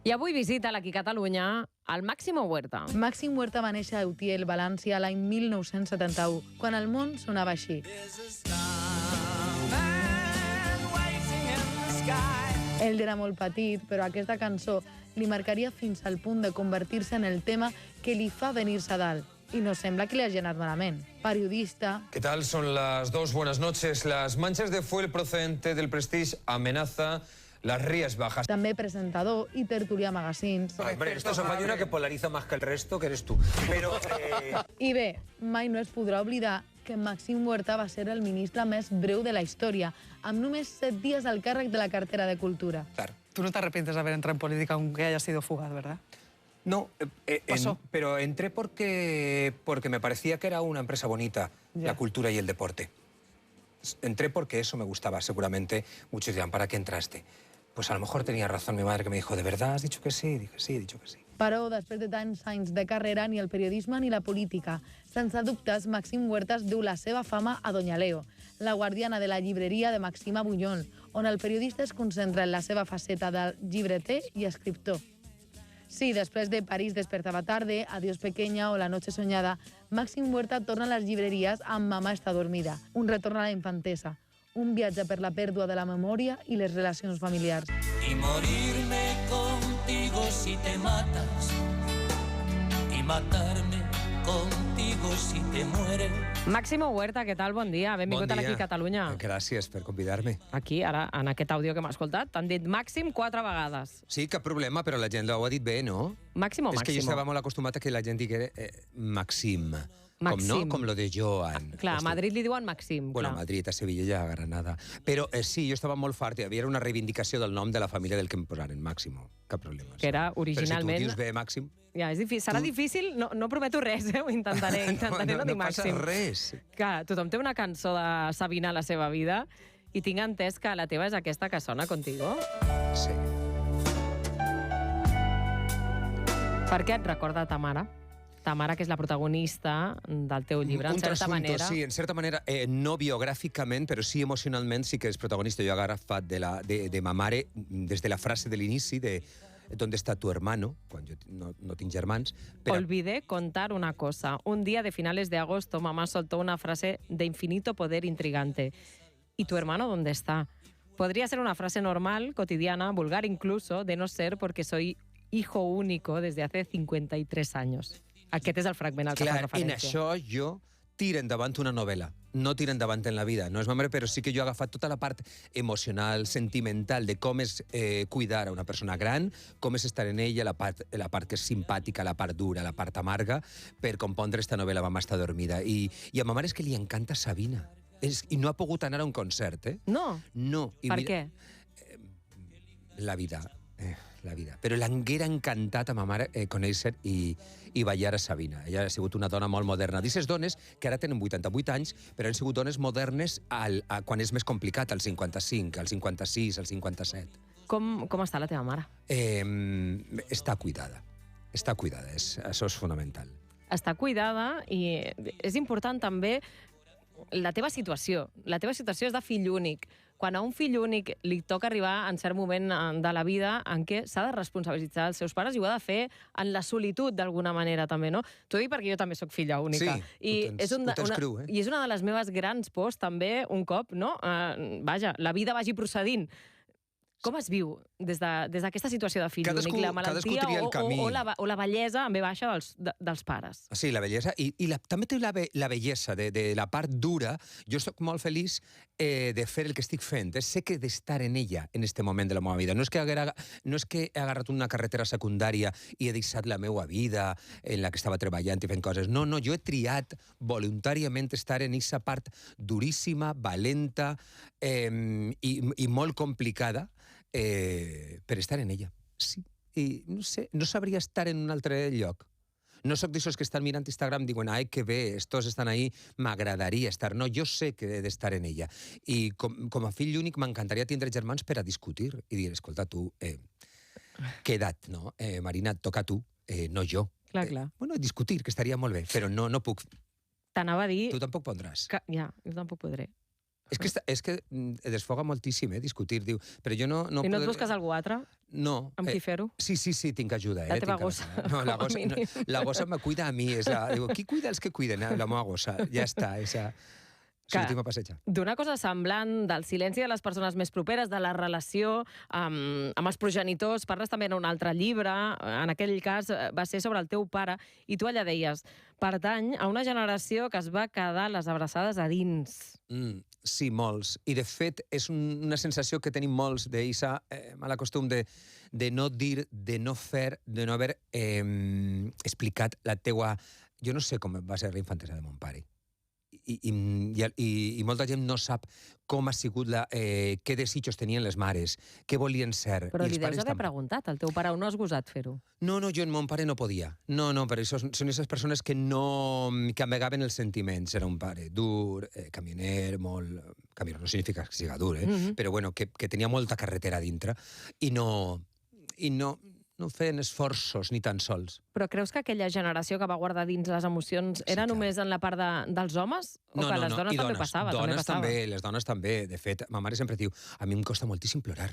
I avui visita aquí a Catalunya el Máximo Huerta. Màxim Huerta va néixer a Utiel, València, l'any 1971, quan el món sonava així. Ell era molt petit, però aquesta cançó li marcaria fins al punt de convertir-se en el tema que li fa venir-se a dalt. Y no sembla que li hagi anat malament. Periodista... ¿Qué tal? Son las 2. Buenas noches. Las manchas de fuel procedente del Prestige amenaza las Rías Bajas. També presentador i tertulià magazines. Hombre, esto es una que polariza más que el resto, que eres tú. Pero... I bé, mai no es podrà oblidar que Màxim Huerta va ser el ministre més breu de la història, amb només 7 dies al càrrec de la cartera de Cultura. Claro. Tú no te arrepientes de haber entrado en política aunque hayas sido fugaz, ¿verdad? No, Pasó. pero entré porque me parecía que era una empresa bonita, Ya. la cultura y el deporte. Entré porque eso me gustaba, seguramente. Muchos dirán, ¿para qué entraste? Pues a lo mejor tenía razón mi madre, que me dijo, ¿de verdad has dicho que sí? Dije, sí, he dicho que sí. Però, després de tants anys de carrera, ni el periodisme ni la política. Sense dubtes, Màxim Huerta duu la seva fama a Doña Leo, la guardiana de la llibreria de Maxima Bunyol, on el periodista es concentra en la seva faceta de llibreter i escriptor. Sí, després de París despertava tarde, Adiós pequeña o La noche soñada, Màxim Huerta torna a les llibreries amb Mamà està dormida, un retorn a la infantesa, un viatge per la pèrdua de la memòria i les relacions familiars. Y morirme contigo si te matas y matarme contigo si te mueres. Máximo Huerta, què tal? Bon dia. Benvingut a l'Aquí Catalunya. Gràcies per convidar-me. Aquí, ara, en aquest àudio que m'ha escoltat, t'han dit Màxim 4 vegades. Sí, cap problema, però la gent ho ha dit bé, no? Màxim o És que jo Máximo? estava molt acostumat a que la gent digués Maxim. Maxim. Com, no? Com lo de Joan. Clar, a Madrid li diuen Màxim. Bueno, a clar. Madrid, a Sevilla i a Granada. Però sí, jo estava molt fart. Hi havia una reivindicació del nom de la família del que em posaren, Máximo. Cap problema. Que era originalment- Però si tu dius bé, Màxim... Ja, és difícil. Serà difícil, no prometo res, ho intentaré no dir no passa Màxim. res. Clar, tothom té una cançó de Sabina a la seva vida i tinc entès que la teva és aquesta que sona Contigo. Sí. Per què et recorda ta mare? Ta mare, que és la protagonista del teu llibre, en Un certa trasunto, manera. sí, en certa manera, no biogràficament, però sí emocionalment sí que és protagonista. Jo he agafat de ma mare, des de la frase de l'inici, de ¿dónde está tu hermano?, quan jo no tinc germans. Però Olvidé contar una cosa. Un día de finales de agosto, mamá soltó una frase de infinito poder intrigante. ¿Y tu hermano dónde está? Podría ser una frase normal, cotidiana, vulgar incluso, de no ser porque soy hijo único desde hace 53 años. Aquest és el fragment al que clar, fas referència. en això jo tiro endavant una novel·la. No tiro endavant en la vida, no és membre, però sí que jo he agafat tota la part emocional, sentimental, de com és cuidar a una persona gran, com és estar en ella, la part que és simpàtica, la part dura, la part amarga, per compondre esta novel·la Mamà està dormida. I a ma mare és que li encanta Sabina. I no ha pogut anar a un concert, eh? No? No. I Per mira, què? La vida. La vida. Però l'haguera encantat a ma mare conèixer i ballar a Sabina. Ella ha sigut una dona molt moderna. D'aquestes dones que ara tenen 88 anys, però han sigut dones modernes quan és més complicat, al 55, al 56, al 57. Com està la teva mare? Està cuidada. Està cuidada, això és fonamental. Està cuidada i és important també la teva situació. La teva situació és de fill únic. Quan a un fill únic li toca arribar en cert moment de la vida en què s'ha de responsabilitzar els seus pares i ho ha de fer en la solitud d'alguna manera també, no? T'ho dic perquè jo també sóc filla única. Sí, ho tens cru, eh? I és una de les meves grans pors també, un cop, no? Vaja, la vida vagi procedint. Com es viu des d'aquesta situació de fill únic? La malaltia o la bellesa en ve baixa dels pares? Sí, la bellesa. I també té la bellesa de la part dura. Jo soc molt feliç de fer el que estic fent. Sé que d'estar en ella en aquest moment de la meva vida. No és que he agarrat una carretera secundària i he deixat la meva vida en la que estava treballant i fent coses. No, jo he triat voluntàriament estar en aquesta part duríssima, valenta i molt complicada per estar en ella. Sí. I no sé, no sabria estar en un altre lloc. No sóc d'aixòs que estan mirant Instagram i diuen, ai, que bé, estos estan ahí, m'agradaria estar. No, jo sé que he d'estar en ella. I com a fill únic m'encantaria tindre germans per a discutir i dir, escolta, tu, què edat, no? Marina, et toca a tu, no jo. Clar. Bueno, discutir, que estaria molt bé, però no puc. T'anava a dir... Tu tampoc podràs. Ja, jo tampoc podré. És que desfoga moltíssim, discutir. Diu, però jo no... I no et busques algú altre? No. Amb qui fer-ho? Sí, tinc ajuda. La teva tinc gossa, No, la com a gossa, mínim. la gossa me cuida a mi. Diu, qui cuida els que cuiden? La meva gossa. Ja està, sortim a passejar. D'una cosa semblant, del silenci de les persones més properes, de la relació amb els progenitors, parles també en un altre llibre, en aquell cas va ser sobre el teu pare, i tu allà deies, pertany a una generació que es va quedar les abraçades a dins. Sí, molts. I, de fet, és una sensació que tenim molts d'eixa mal costum de no dir, de no fer, de no haver explicat la teua... Jo no sé com va ser la infantesa de mon pare. I molta gent no sap com ha sigut què desitjos tenien les mares, què volien ser. Però li deus haver preguntat al teu pare, o no has gosat fer-ho? No, jo en mon pare no podia. No, per això són aquestes persones que amagaven els sentiments. Era un pare dur, camioner, molt... Camioner no significa que siga dur, però bueno, que tenia molta carretera dintre i no feien esforços ni tan sols. Però creus que aquella generació que va guardar dins les emocions era només en la part dels homes? O que les dones també passava? Les dones també. De fet, ma mare sempre diu, a mi em costa moltíssim plorar.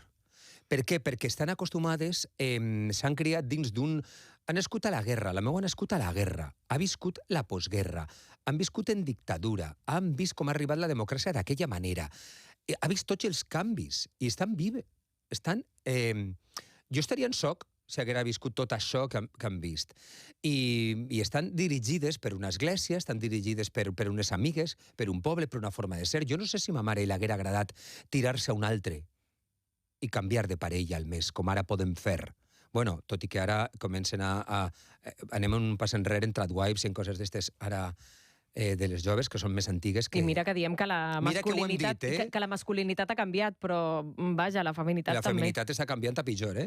Per què? Perquè estan acostumades, s'han criat dins d'un... Ha nascut a la guerra, la meva ha nascut a la guerra, ha viscut la postguerra, han viscut en dictadura, han vist com ha arribat la democràcia d'aquella manera, ha vist tots els canvis i estan vives. Jo estaria en shock si haguera viscut tot això que han vist. I estan dirigides per una església, estan dirigides per unes amigues, per un poble, per una forma de ser. Jo no sé si a ma mare li haguera agradat tirar-se a un altre i canviar de parella al mes, com ara podem fer. Bueno, tot i que ara comencen anem un pas enrere en tradwives i en coses d'estes ara de les joves, que són més antigues. I mira que diem que la masculinitat ha canviat, però vaja, la feminitat també. La feminitat està canviant a pitjor,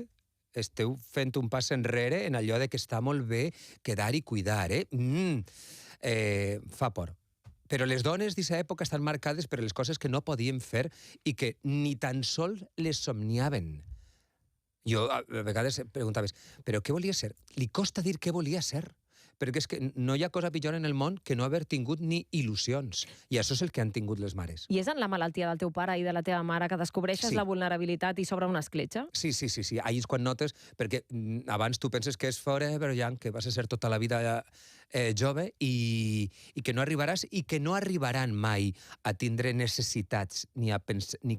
Esteu fent un pas enrere en allò de que està molt bé quedar i cuidar, fa por. Però les dones d'aquesta època estan marcades per les coses que no podien fer i que ni tan sols les somniaven. Jo a vegades preguntaves, però què volia ser? Li costa dir què volia ser, perquè és que no hi ha cosa pitjor en el món que no haver tingut ni il·lusions. I això és el que han tingut les mares. I és en la malaltia del teu pare i de la teva mare que descobreixes la vulnerabilitat i s'obre una escletxa? Sí. Ahí és quan notes, perquè abans tu penses que és fora, però ja que vas a ser tota la vida jove i que no arribaràs i que no arribaran mai a tindre necessitats ni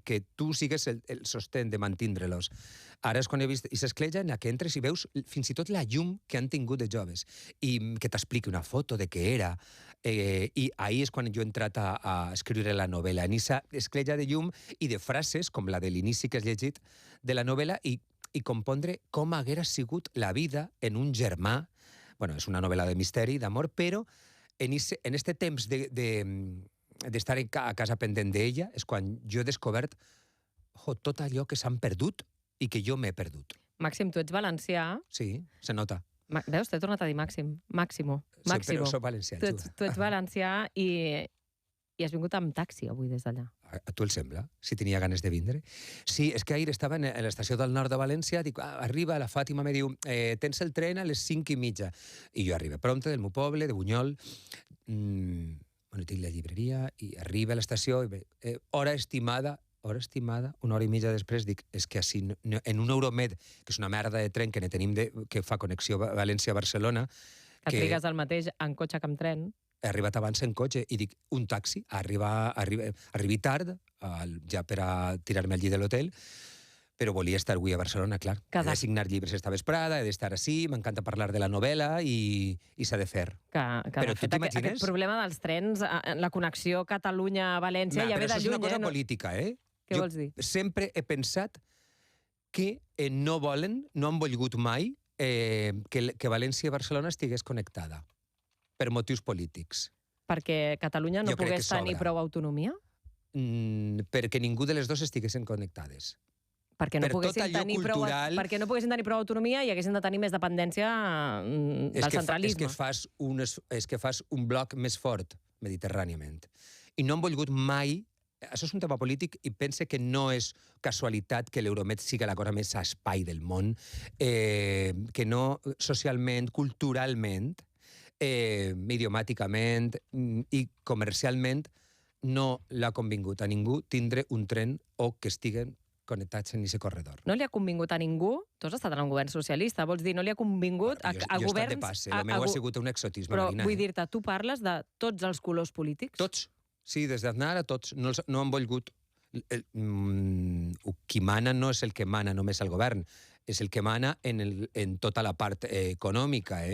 que tu sigues el sostén de mantindre-los. Ara és quan he vist aquesta escletxa en la que entres i veus fins i tot la llum que han tingut de joves i que t'expliqui una foto de què era. I ahir és quan jo he entrat a escriure la novel·la, en aquesta escletxa de llum i de frases, com la de l'inici que has llegit de la novel·la, i compondre com haguera sigut la vida en un germà. Bueno, és una novel·la de misteri, d'amor, però en este temps d'estar a casa pendent d'ella és quan jo he descobert tot allò que s'han perdut i que jo m'he perdut. Màxim, tu ets valencià. Sí, se nota. Veus, t'he tornat a dir Màximo. Sí, però soc valencià. Tu ets valencià i has vingut amb taxi avui des d'allà. A tu el sembla? Si tenia ganes de vindre? Sí, és que ahir estava a l'estació del nord de València, dic, arriba, la Fàtima me diu, tens el tren a les 5:30. I jo arribo prompte del meu poble, de Bunyol, tinc la llibreria, i arriba a l'estació, hora estimada, una hora i mitja després, dic, és que així, en un Euromed, que és una merda de tren que ne tenim, que fa connexió València-Barcelona... Que trigues el mateix en cotxe que en tren. He arribat abans en cotxe i dic, un taxi, arribi tard, ja per a tirar-me al llit de l'hotel, però volia estar avui a Barcelona, clar. He de signar llibres esta vesprada, he d'estar així, m'encanta parlar de la novel·la i s'ha de fer. Però tu t'imagines? Aquest problema dels trens, la connexió Catalunya-València, ja ve de lluny. Però això és una cosa política, Què vols dir? Sempre he pensat que no han volgut mai que València i Barcelona estigués connectada per motius polítics. Perquè Catalunya no pogués tenir prou autonomia? Perquè ningú de les dues estiguessin connectades. Perquè no poguessin tenir prou autonomia i haguessin de tenir més dependència del centralisme. És que fas un bloc més fort mediterràniament. I no han volgut mai... Això és un tema polític i pense que no és casualitat que l'Euromed siga la cosa més a espai del món, que no socialment, culturalment, idiomàticament i comercialment no l'ha convingut a ningú tindre un tren o que estiguen connectats en aquest corredor. No li ha convingut a ningú, tu has estat en un govern socialista, vols dir, no li ha convingut a jo he governs... estat de passe, el meu ha sigut un exotisme Però marina. vull dir-te, tu parles de tots els colors polítics? Tots, sí, des d'Aznar a tots, no han volgut... Qui mana no és el que mana només al govern, és el que mana en tota la part econòmica,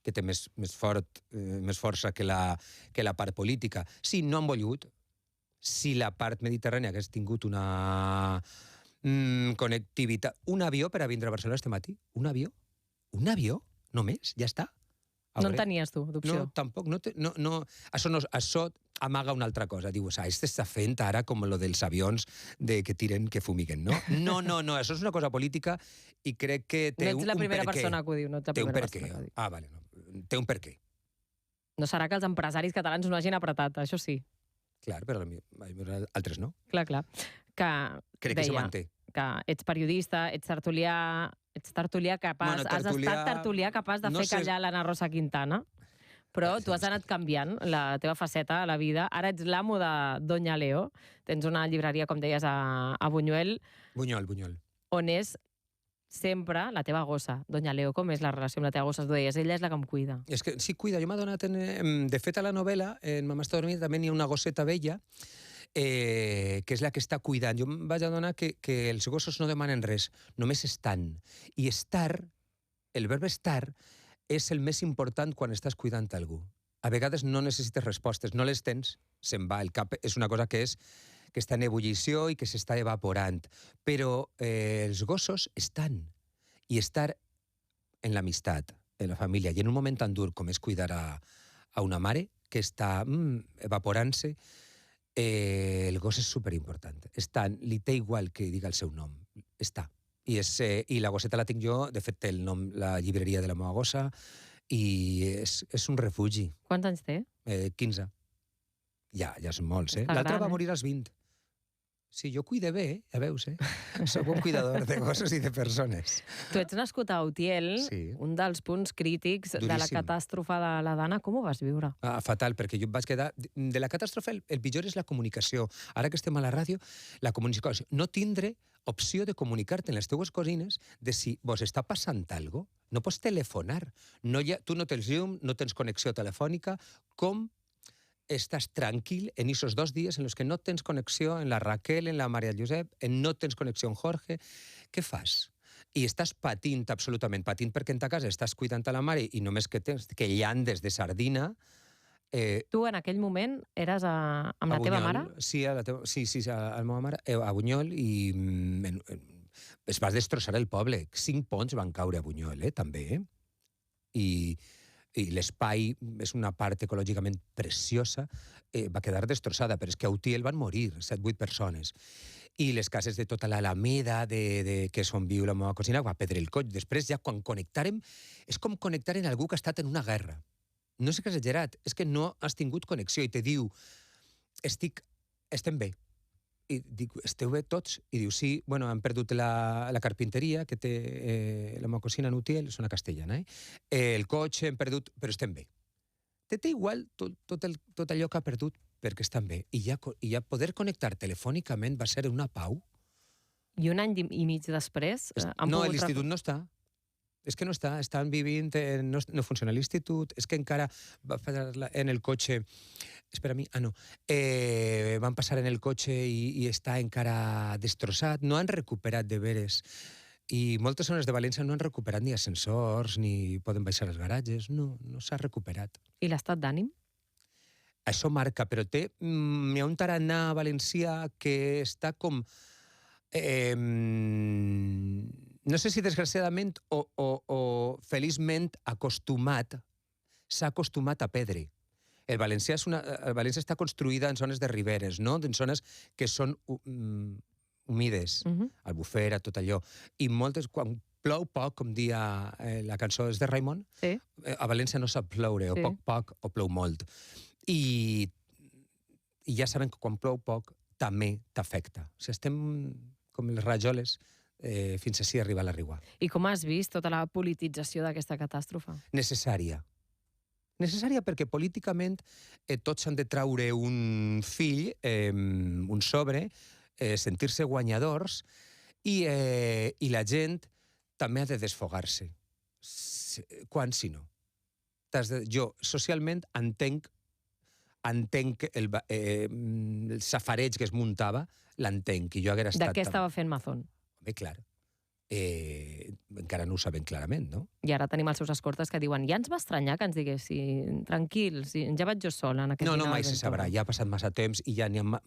que té més força que la part política. Sí, no han volgut. Si la part mediterrània hagués tingut una connectivitat... Un avió per a vindre a Barcelona este matí? Un avió? Un avió? Només? Ja està? No en tenies tu, d'opció? No, tampoc. Això amaga una altra cosa. Diu, este està fent ara com lo dels avions que tiren, que fumiguen, no? No, això és una cosa política i crec que té un per què. No ets la primera persona que ho diu, no ets la primera persona que ho diu. Ah, vale, no. Té un per què. No serà que els empresaris catalans no hagin apretat, això sí. Clar, però altres no. Clar. Crec que se manté. Que ets periodista, ets tertulià capaç, has estat tertulià capaç de fer callar l'Anna Rosa Quintana, però tu has anat canviant la teva faceta a la vida. Ara ets l'amo de Doña Leo, tens una llibreria, com deies, a Buñuel. Buñol. On és sempre la teva gossa. Doña Leo, com és la relació amb la teva gossa? Tu deies, ella és la que em cuida. És que sí, cuida. Jo m'he donat... De fet, a la novel·la, en Mamà està dormint, també n'hi ha una gosseta vella, que és la que està cuidant. Jo em vaig adonar que els gossos no demanen res, només estan. I estar, el verb estar, és el més important quan estàs cuidant algú. A vegades no necessites respostes, no les tens, se'n va. El cap és una cosa que està en ebullició i que s'està evaporant. Però els gossos estan. I estar en l'amistat, en la família, i en un moment tan dur com és cuidar a una mare que està evaporant-se, el gos és superimportant. Li té igual que diga el seu nom. Està. I la gosseta la tinc jo, de fet té el nom, la llibreria de la meva gossa, i és un refugi. Quants anys té? 15. Ja són molts, L'altre va morir als 20. Sí, jo cuide bé, ja veus, Soc un cuidador de gossos i de persones. Tu ets nascut a Utiel, sí. Un dels punts crítics de la catàstrofe de la Dana. Com ho vas viure? Fatal, perquè jo em vaig quedar... De la catàstrofe, el pitjor és la comunicació. Ara que estem a la ràdio, la comunicació. No tindre opció de comunicar-te amb les teues cosines de si vos està passant alguna cosa. No pots telefonar. Tu no tens llum, no tens connexió telefònica. Com estàs tranquil en esos 2 dies en els que no tens connexió en la Raquel, en la Maria Josep, no tens connexió en Jorge? Què fas? I estàs patint, absolutament patint, perquè en ta casa estàs cuidant a la mare i només que tens que llandes de sardina. Tu en aquell moment eres amb la teva mare? Sí, a la meva mare, a Buñol, i es va destrossar el poble. 5 ponts van caure a Buñol, també. I l'espai és una part ecològicament preciosa, va quedar destrossada, però és que a Utiel van morir 7-8 persones. I les cases de tota l'Alameda, que és on viu la meva cosina, va perdre el coll. Després, ja quan connectàrem, és com connectar en algú que ha estat en una guerra. No és exagerat, és que no has tingut connexió i te diu, estem bé. I dic, esteu bé tots? I diu, sí, bueno, han perdut la carpinteria que té la meva cosina en Utiel, és una castellana, el cotxe hem perdut, però estem bé. Té igual tot allò que ha perdut perquè estan bé. I ja poder connectar telefònicament va ser una pau. I un any i mig després No, l'institut no està. És que no està, estan vivint, no funciona l'institut, és que encara va passar en el cotxe, van passar en el cotxe i està encara destrossat, no han recuperat de veres. I moltes zones de València no han recuperat ni ascensors, ni poden baixar als garatges, no s'ha recuperat. I l'estat d'ànim? Això marca, però hi ha un tarannà valencià que està com... no sé si desgraciadament o feliçment s'ha acostumat a perdre. El València està construïda en zones de riberes, no? En zones que són humides, Albufera, tot allò. I moltes, quan plou poc, com dia la cançó és de Raimon, a València no sap ploure, o poc, o plou molt. I ja sabem que quan plou poc també t'afecta. O sigui, estem com les rajoles, fins així arriba la riua. I com has vist tota la politització d'aquesta catàstrofe? Necessària. Necessària perquè políticament tots han de traure un fill, un sobre, sentir-se guanyadors i la gent també ha de desfogar-se. Quan si no? Jo socialment entenc el safareig que es muntava, l'entenc, i jo haguera estat... De què estava fent Mazón? Home, clar. Encara no ho sabem clarament, no? I ara tenim els seus escortes que diuen ja ens va estranyar que ens diguessin tranquils, ja vaig jo sola en aquest No, dinar mai se d'Aventura. sabrà. Ja ha passat massa temps i ja n'hi ha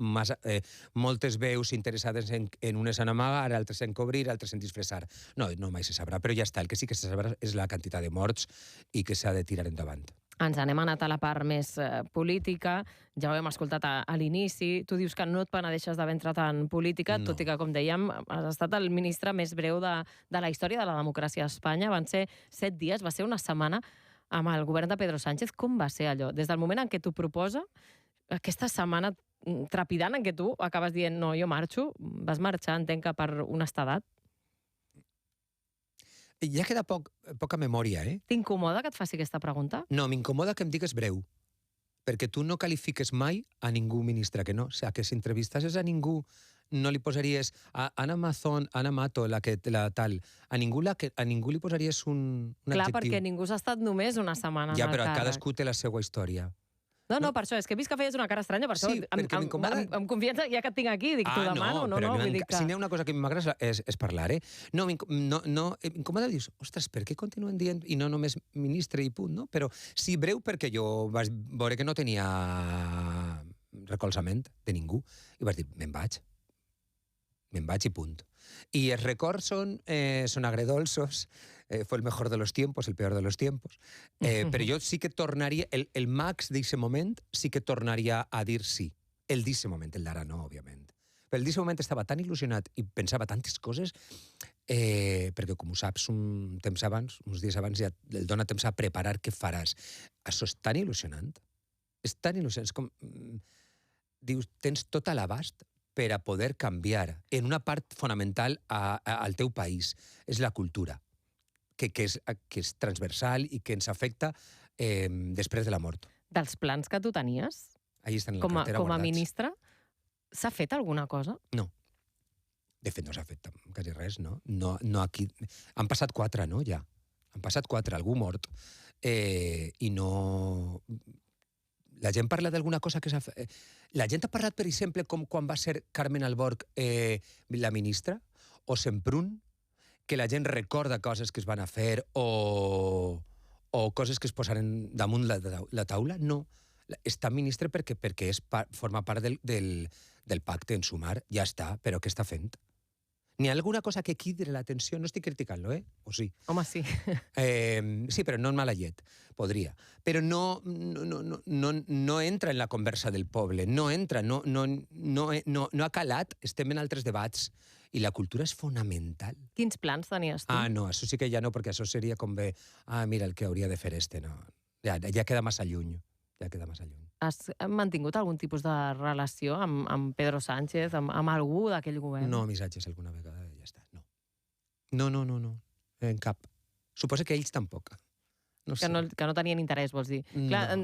moltes veus interessades en unes en amagar, altres en cobrir, altres en disfressar. No, mai se sabrà, però ja està. El que sí que se sabrà és la quantitat de morts i que s'ha de tirar endavant. Ens anem anat a la part més política. Ja ho hem escoltat a l'inici. Tu dius que no et penedeixes d'haver entrat en política, No. tot i que, com dèiem, has estat el ministre més breu de la història de la democràcia a Espanya. Van ser 7 dies, va ser una setmana amb el govern de Pedro Sánchez. Com va ser allò? Des del moment en què t'ho proposa, aquesta setmana trepidant en què tu acabes dient no, jo marxo, vas marxar, entenc que per honestedat. Ja queda poca memòria, eh? T'incomoda que et faci aquesta pregunta? No, m'incomoda que em digues breu, perquè tu no qualifiques mai a ningú ministre que no. O sigui, que si entrevistasses a ningú no li posaries a Ana Mazón, Ana Mato, la tal. A ningú li posaries un Clar, adjectiu. perquè ningú s'ha estat només una setmana Ja, en el però càrrec. cadascú té la seva història. No, per això, és que he vist que feies una cara estranya, per Sí, això, perquè m'incomoda- amb confiança, ja que et tinc aquí, dic, t'ho demano, no, però vull dir que... si n'hi ha una cosa que m'agrada és parlar, No, m'incomoda dir, ostres, per què continuen dient, i no només ministre i punt, no? Però sí, breu, perquè jo vaig veure que no tenia recolzament de ningú, i vaig dir, me'n vaig i punt. Y els records son agredolços, fue el mejor de los tiempos, el peor de los tiempos, però jo sí que tornaria, el Max d'eixe moment sí que tornaria a dir sí. El d'eixe moment, el d'ara no, òbviament. Però el d'eixe moment estava tan il·lusionat i pensava tantes coses, perquè, com ho saps, uns dies abans ja el dona temps a preparar què faràs. Això és tan il·lusionant. És tan il·lusionant. És com... Dius, tens tot a l'abast per a poder canviar en una part fonamental al teu país. És la cultura, que és transversal i que ens afecta després de la mort. Dels plans que tu tenies, Allí estan en la com cartera a guardats. ministre, s'ha fet alguna cosa? No. De fet, no s'ha fet quasi res, no? No aquí... Han passat 4, no, ja? Han passat 4, algú mort. I no... La gent parla d'alguna cosa que s'ha fet... La gent ha parlat, per exemple, com quan va ser Carmen Alborch la ministra, o Semprún, que la gent recorda coses que es van a fer o coses que es posaren damunt la taula. No. Està ministre perquè forma part del pacte en sumar. Ja està, però què està fent? N'hi ha alguna cosa que cridi l'atenció? No estic criticant-lo, O sí? Home, sí. Sí, però no en mala llet. Podria. Però no entra en la conversa del poble. No entra, no ha calat. Estem en altres debats. I la cultura és fonamental. Quins plans tenies tu? No, això sí que ja no, perquè això seria com bé... mira, el que hauria de fer no. Ja queda massa lluny. Has mantingut algun tipus de relació amb Pedro Sánchez, amb algú d'aquell govern? No, missatges alguna vegada, ja està. No. En cap. Suposo que ells tampoc. No sé. Que no tenien interès, vols dir? No. Clar,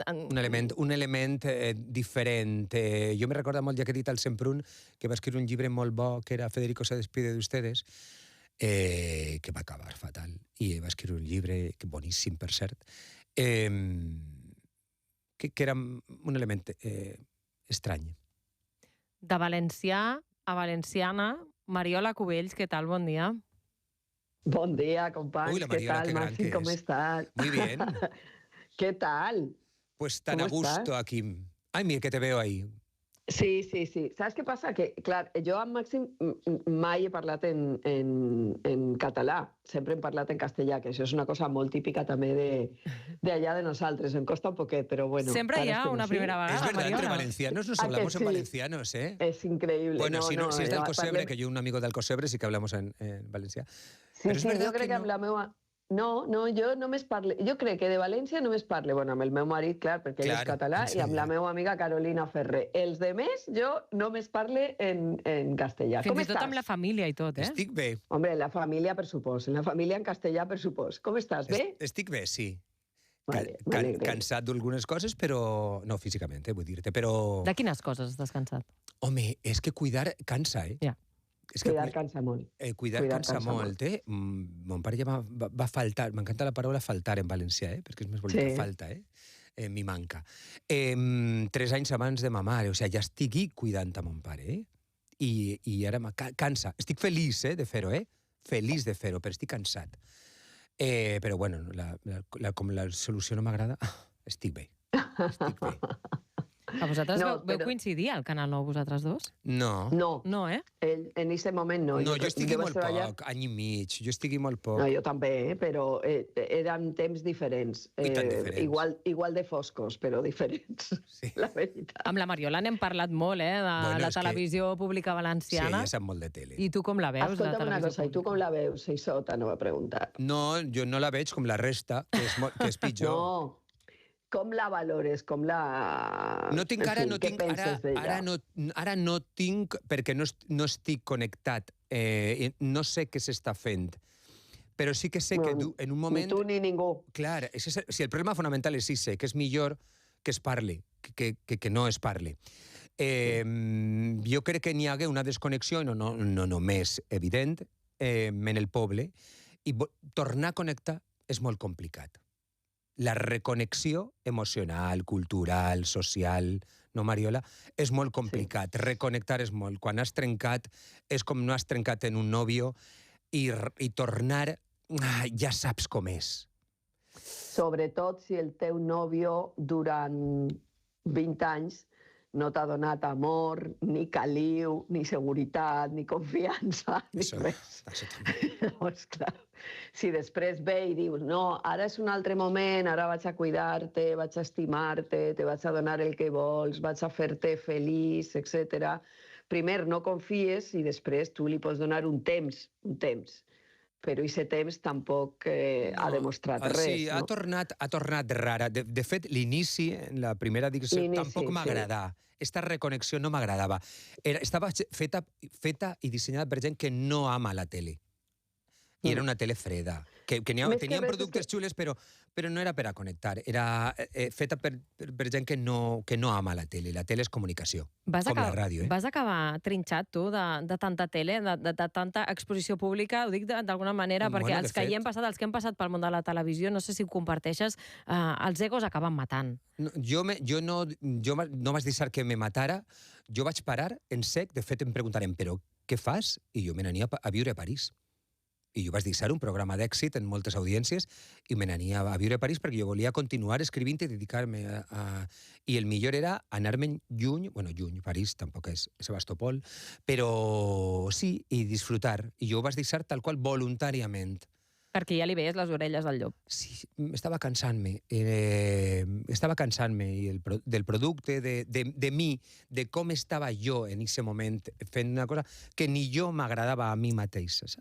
Un element diferent. Jo me recordo molt, ja que he dit al Semprún, que va escriure un llibre molt bo, que era Federico se despide de ustedes, que va acabar fatal. I va escriure un llibre, boníssim, per cert, que era un element estrany. De valencià a valenciana, Mariola Cubells, què tal? Bon dia. Bon dia, companys. Uy, la Mariola, ¿Qué qué tal, gran Maxi? que ¿Cómo es. estás? Muy bien. ¿Qué tal? Pues tan a ¿Cómo gusto estás? aquí. Ay, mira, que te veo ahí. Sí. Saps què passa? Que, clar, jo amb Màxim mai he parlat en català. Sempre hem parlat en castellà, que això és una cosa molt típica també d'allà de nosaltres. Em costa un poquet, però bueno. Sempre hi ha una primera Es vegada, verdad, entre Mariola. valencianos nos ¿A que hablamos en sí? valencianos, ¿eh? És increïble. Bueno, si es del Cosebre, parlem- que yo un amigo del Cosebre sí que hablamos en valencià. Sí, Però és sí, verdad jo crec que que amb la meva... No, jo només parle... Jo crec que de València només parle, bueno, amb el meu marit, clar, perquè ell és Clar, català, i amb la meva amiga Carolina Ferrer. Els de més, jo només parle en castellà. Fins Com i tot estàs? amb la família i tot, eh? Estic bé. Hombre, la família, per supost. La família en castellà, per supost. Com estàs, bé? Estic bé, sí. m'alegre. Cansat d'algunes coses, però... No, físicament, vull dir-te, però... De quines coses estàs cansat? Home, és que cuidar cansa, Ja. És que Cuidar cansa molt. cuidar cansa molt, Mon pare ja va faltar, m'encanta la paraula faltar en valencià, perquè és més bonic que falta, m'hi manca. 3 anys abans de ma mare, o sigui, ja estigui cuidant a mon pare, I ara cansa. Estic feliç, de fer-ho, Feliç de fer-ho, però estic cansat. Però, bueno, com la solució no m'agrada, estic bé. Estic bé. A vosaltres No, veu coincidir al Canal 9, vosaltres dos? No. No, No, ell, en aquest moment no. No, jo estigui vaig molt treballar- poc, any i mig, jo estigui molt poc. No, jo també, però eren temps diferents. I tan diferents. Igual de foscos, però diferents, Sí. la veritat. Amb la Mariola n'hem parlat molt, de Bueno, la és que- televisió pública Sí, valenciana. ella sap molt de tele. I tu com la veus, la Escolta'm una televisió cosa, i tu com la veus? Sota no va preguntar. No, jo no la veig com la resta, que és pitjor. No, com la valores, com la... No tinc, En ara fi, no què tinc, penses d'ella? ara no tinc, perquè no estic connectat, no sé què s'està fent, però sí que sé que en un moment... Ni tu ni ningú. Clar, si el problema fonamental és ese, que és millor que es parli, que no es parli. Jo crec que n'hi hagué una desconnexió, no només evident, en el poble, i tornar a connectar és molt complicat. La reconnexió emocional, cultural, social, no, Mariola, és molt complicat. Sí. Reconnectar és molt. Quan has trencat, és com no has trencat en un nòvio, i tornar, ja saps com és. Sobretot si el teu nòvio durant 20 anys no t'ha donat amor, ni caliu, ni seguretat, ni confiança, ni res. Això també. Llavors, clar, si després ve i dius no, ara és un altre moment, ara vaig a cuidar-te, vaig a estimar-te, te vaig a donar el que vols, vaig a fer-te feliç, etc. Primer no confies i després tu li pots donar un temps. Però aquest temps tampoc ha demostrat res. Sí, ha tornat rara. De fet, l'inici, la primera edició, tampoc m'agradava. Aquesta reconnexió no m'agradava. Estava feta i dissenyada per gent que no ama la tele. I era una tele freda. Tenien productes xules, però no era per a connectar. Era feta per gent que no ama la tele. La tele és comunicació, com la ràdio. Vas acabar trinxat, tu, de tanta tele, de tanta exposició pública? Ho dic d'alguna manera, perquè els que hi hem passat, els que hem passat pel món de la televisió, no sé si ho comparteixes, els egos acaben matant. Jo no vaig deixar que me matara. Jo vaig parar en sec. De fet, em preguntarem, però què fas? I jo me n'ania a viure a París. I jo vaig deixar un programa d'èxit en moltes audiències i me n'ania a viure a París perquè jo volia continuar escrivint i dedicar-me a... I el millor era anar-me'n lluny, París tampoc és Sebastopol, però sí, i disfrutar. I jo ho vaig deixar tal qual voluntàriament. Perquè ja li veies les orelles al llop. Sí, estava cansant-me. Del producte, de mi, de com estava jo en aquest moment fent una cosa que ni jo m'agradava a mi mateix, saps?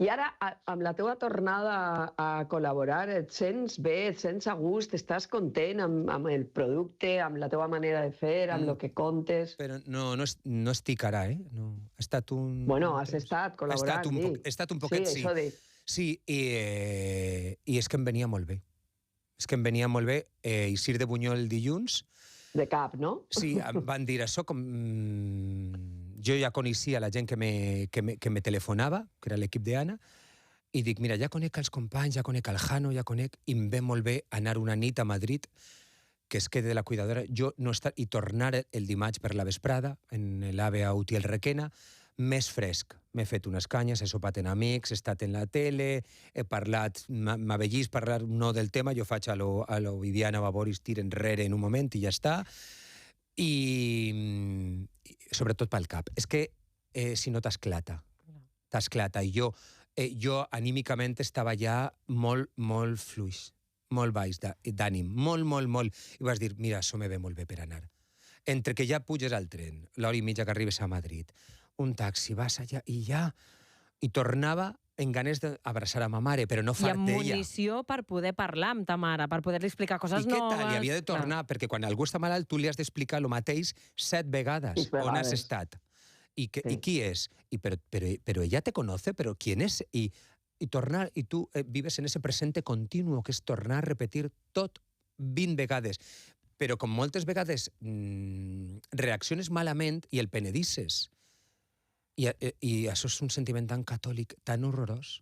I ara, amb la teva tornada a col·laborar, et sents bé, et sents a gust, estàs content amb el producte, amb la teva manera de fer, amb el que contes? Però no estic ara, No. Ha estat un... Bueno, has estat col·laborant, He estat un poquet, sí. Sí, això dic. Sí, i és que em venia molt bé. És que em venia molt bé eixir de Bunyol dilluns. De cap, no? Sí, em van dir això, com... Jo ja coneixia la gent que me telefonava, que era l'equip d'Anna, i dic, mira, ja conec els companys, ja conec el Jano, ja conec, i em ve molt bé anar una nit a Madrid, que es quede la cuidadora, i tornar el dimarts per la vesprada, en l'AVE a Utiel Requena, més fresc. M'he fet unes canyes, he sopat en amics, he estat en la tele, he parlat, m'ha vellís parlar no del tema, jo faig a lo Viviana Vavoris, tir enrere en un moment i ja està. I sobretot pel cap. És que si no t'esclata. I jo anímicament estava ja molt fluix, molt baix d'ànim, molt. I vas dir, mira, això me ve molt bé per anar. Entre que ja puges al tren, l'hora i mitja que arribes a Madrid, un taxi, vas allà i tornava en ganes d'abraçar a ma mare, però no fart d'ella. I amb munició per poder parlar amb ta mare, per poder-li explicar coses noves. I què tal? I havia de tornar, perquè quan algú està malalt tu li has d'explicar el mateix 7 vegades. On has estat? I qui és? Però ella te conoce, però ¿quién es? I i tornar, i tu vives en ese presente continuo, que és tornar a repetir tot 20 vegades. Però com moltes vegades reacciones malament i el penedisses. I això és un sentiment tan catòlic, tan horrorós.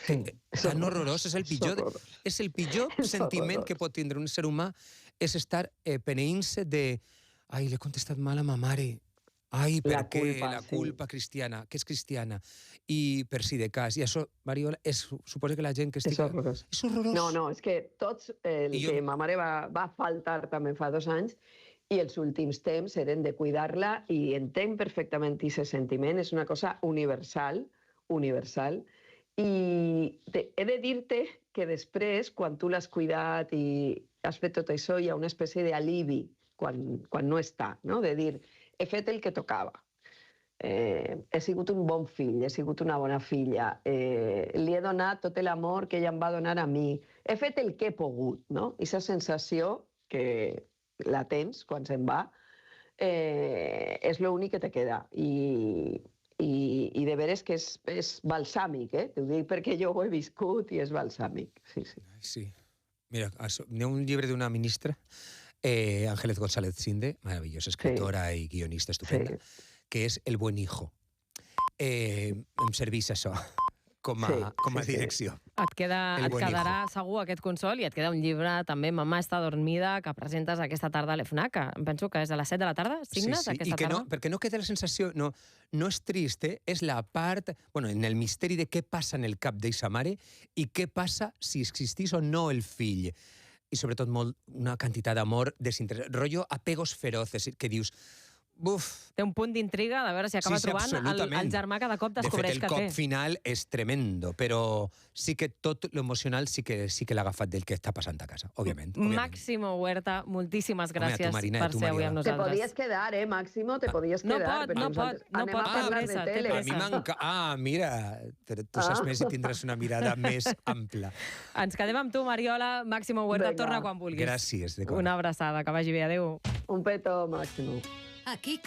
Sí, Tan horrorós, és el pitjor sentiment que pot tindre un ser humà, és estar peneint-se de ai, l'he contestat mal a ma mare. Ai, per què? La culpa cristiana, que és cristiana. I per si de cas. I això, Mariola, suposa que la gent que estigui... És horrorós. És horrorós. No, és que tots... que ma mare va faltar també fa 2 anys i els últims temps eren de cuidar-la i entenc perfectament aquest sentiment. És una cosa universal, i he de dir-te que després, quan tu l'has cuidat i has fet tot això, hi ha una espècie d'alivi quan no està, no? De dir, he fet el que tocava. He sigut un bon fill, he sigut una bona filla, li he donat tot l'amor que ella em va donar a mi, he fet el que he pogut, no? Aquesta sensació que la tens quan se'n va és l'únic que te queda. I de veres que és balsàmic, t'ho dic perquè jo ho he viscut i és balsàmic. Sí. Mira, hi ha un llibre d'una ministra, Ángeles González Cinde, maravillosa escritora i guionista estupenda, que és El buen hijo. Em serveix això com a direcció. Et quedarà segur aquest consol i et queda un llibre també, Mamà està dormida, que presentes aquesta tarda a l'FNAC, que penso que és a les 7 de la tarda, signes aquesta tarda? Sí, perquè no queda la sensació, no és trist, és la part, en el misteri de què passa en el cap d'eixa mare i què passa si existís o no el fill. I sobretot una quantitat d'amor desinteressat, rotllo apegos feroces, que dius, buf... Té un punt d'intriga de veure si acaba trobant el germà que de cop descobreix que té. De fet, el cop final és tremendo, però sí que tot l'emocional sí que l'ha agafat del que està passant a casa, òbviament. Máximo Huerta, moltíssimes gràcies per ser avui amb nosaltres. Te podies quedar, Máximo, te podies quedar. No pot. Anem a parlar de tele. A mi m'encanta. Mira, tu saps més i tindràs una mirada més ampla. Ens quedem amb tu, Mariola. Máximo Huerta, torna quan vulguis. Gràcies. Una abraçada, que vagi bé. Adéu. Un petó, Máximo. Aquí